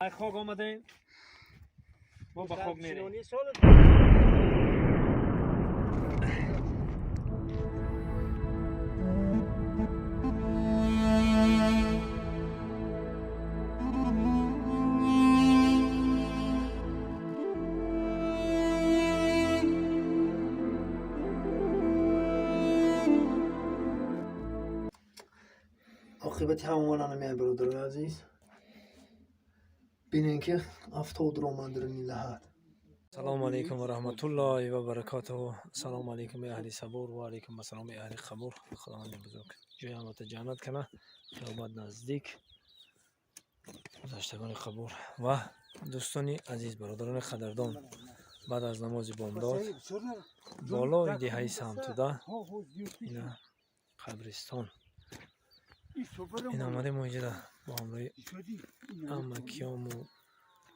ای خواب آمده ما به خواب میریم. عاقبت همومانان میای برادر عزیز بینین که افتاد رو من در لحد. السلام علیکم و رحمت الله و برکاته. سلام علیکم اهل صبور و علیکم السلام اهل خبر. خداوند بزرگ جای همت جنت کنه. قیامت نزدیک. گذشتگان خبر و دوستانی عزیز برادران قدردان، بعد از نماز بامداد بالای دهه سمتوده اینا قبرستان این آمده موجوده با همراه امکیام و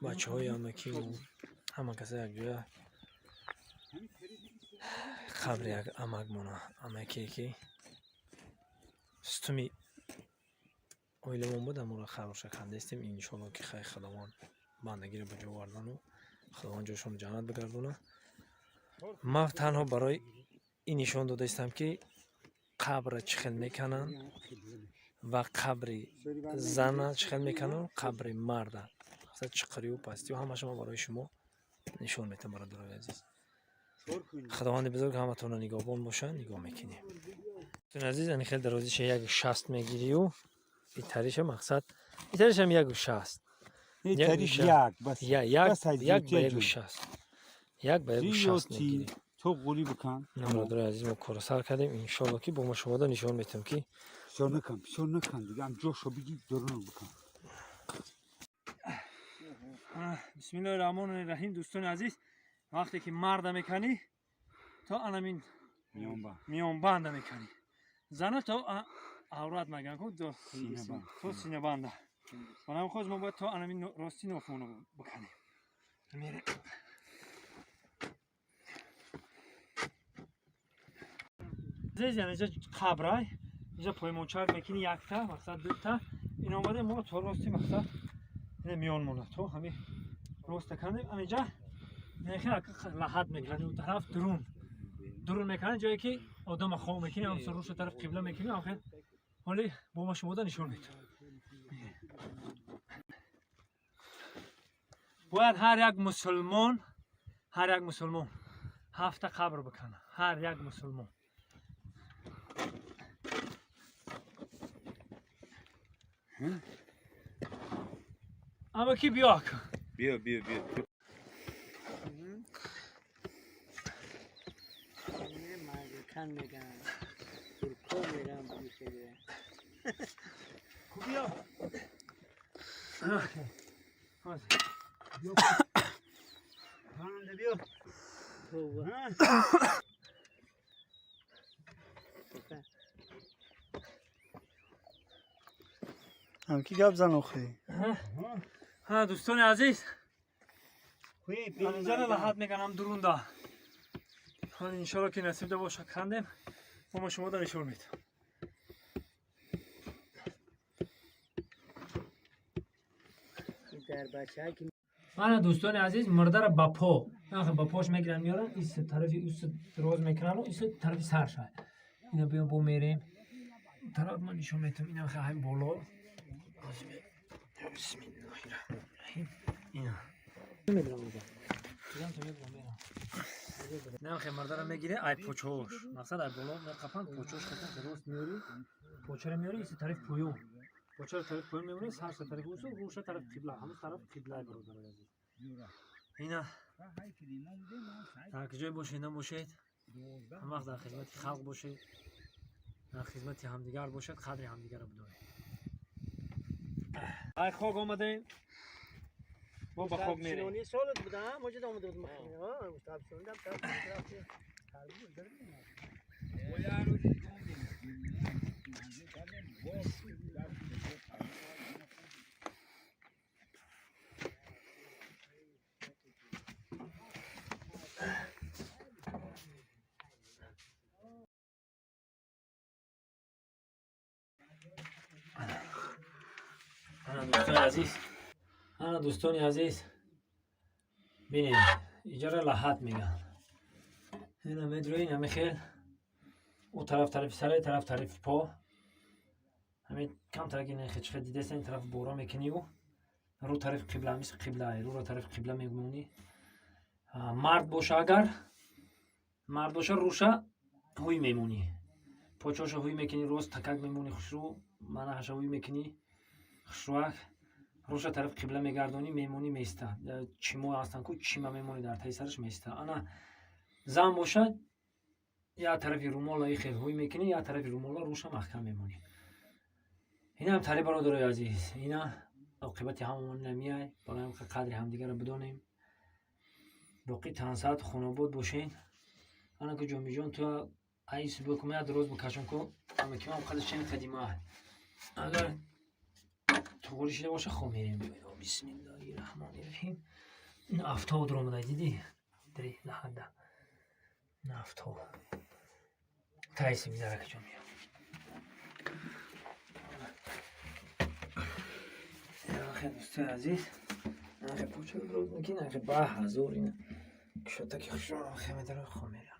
بچه های امکی و همه کسی یک جای قبر یک امک مونه. امکی که ستمی اویلمون بود امورا قبر شکنده استیم. انشالله که خیلی خداوند بندگی رو بجا وردن و خداوند جاشون جنت بگردونه. من تنها برای این نشان داده استم که قبر چخل میکنن و قبر زن چخل میکنن، قبر مرد اصلا چقری و پستی و همه شما برای شما نشان میتونم برادرای عزیز. خداوند بزرگ همتون نگاهبان باشن. نگاه میکنیم دوستان عزیز. این خیلی درازیش یک 60 میگیری و این تریش مقصد این تریش هم یک 60 این تریش یک بس یک به یک 60 یک به یک 60 میگیری. تو قولی بکن برادرای عزیز ما کار سر کردیم انشالله که با ما شما دا نشان میتونم که شو نکن دیگه هم جاشو بگی درون بکن. بسم الله الرحمن الرحیم. دوستان عزیز وقتی که مرد میکنی تا انامین میان بند میکنی، زنه تا عورت میگن که تو سینه بنده منم خود ما باید تا انامین راستی نافونو بکنیم. میره عزیز یعنی اینجا قبرای اینجا پایمونچار میکنی یک تا مقصد دو تا این آمده ما تا راستی مقصد این میان مونه تو همین راست کردیم. اینجا نخیر لحد میکنی اون طرف درون میکنی جایی که آدم خواب میکنی هم سروش طرف قبله میکنی. آخر حالی با ما شما دا نشون میتون. باید هر یک مسلمان 7 قبر بکنه. هر یک مسلمان اما کی بیا کن میگن ترکو میرم بوشه بیا بیا هم کی گپ زن آخه ها دوستان عزیز اینجا لحد میکنم درون دا. انشالله که نصیب ده باشه کندیم ما شما دا نشون میدم. من دوستان عزیز مرده را با پاش میگیرن میارن این طرفی اوست دراز میکنن و این طرفی سرش اینا بیان با میریم طرف من نشون میدم. اینا خیلی بالا بسم الله الرحمن الرحیم. اینا نمیدونم نه خیلی مرده را میگیره ای پوچوش مقصد ای بالا نقفن پوچوش خطا درست میاری پوچه را میاری این طرف پویو پوچه طرف پویو میمونه سر طرف اوست روش طرف قبله همون طرف قبله برادر عزیز. اینا در کجای باشید نباشید هم وقت در خدمت خلق باشید در خدمت همدیگر باشید قدر همدیگر رو بدونید. ای خواب آمده ما به خواب میریم. سالت بودم موجود آمده بود دوستان عزیز دوستانی عزیز ببینید اینجا را لحت میگن. اینا میدروین همه خیل او طرف سر طرف پا همین کم ترکی نه خچ دیده این طرف بورا میکنی و رو طرف قبله میشه قبله رو طرف قبله میگمونی. مرد باشه اگر مرد باشه روشه هوی میمونی پاچوش هوی میکنی روز تکک میمونی خوشرو منه هش هوی میکنی خوشروک روشه طرف قبله میگردونی میمونی میسته چیمو هستن کو چیما میمونی در تای سرش میسته. انا زن باشه یا طرفی رومالا خیلی هوی میکنی یا طرفی رومالا روشه محکم میمونی. اینا هم طریق برادرای عزیز اینا عاقبت همون نمیای برای اینکه قدر همدیگه رو بدونیم. باقی تنسات خوناباد باشین. انا که جون میجون تو ایس بکومه درست بکشون کو اما که هم قدش چین قدیمه اگر تو گوشی باشه خب میریم. بسم الله الرحمن الرحیم. این افتاد رو من دیدی دری لحظه نفتو تایسی میذاره که جون میام. خیلی دوستان عزیز خیلی پوچه رو میگین خیلی با حضور اینه شده که خشون خیلی داره خمیرانو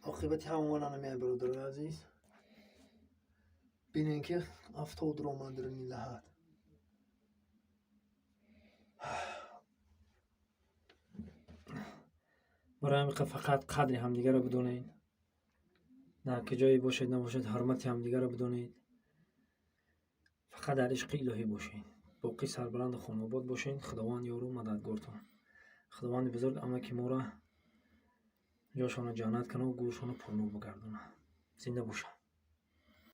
عاقبت همون میای برادر عزیز ببینین که 70 رو من در این لحد برای همین فقط قدر همدیگه رو بدونید. نه که جایی باشید نباشید حرمت همدیگه رو بدونید. فقط در عشق الهی باشین. باقی سربلند خانواد باشین. خداوند یارو مددگارتون. خداوند بزرگ اما که ما را جاشون جنت کنه و گورشون پرنور بگردونه. زنده باشن.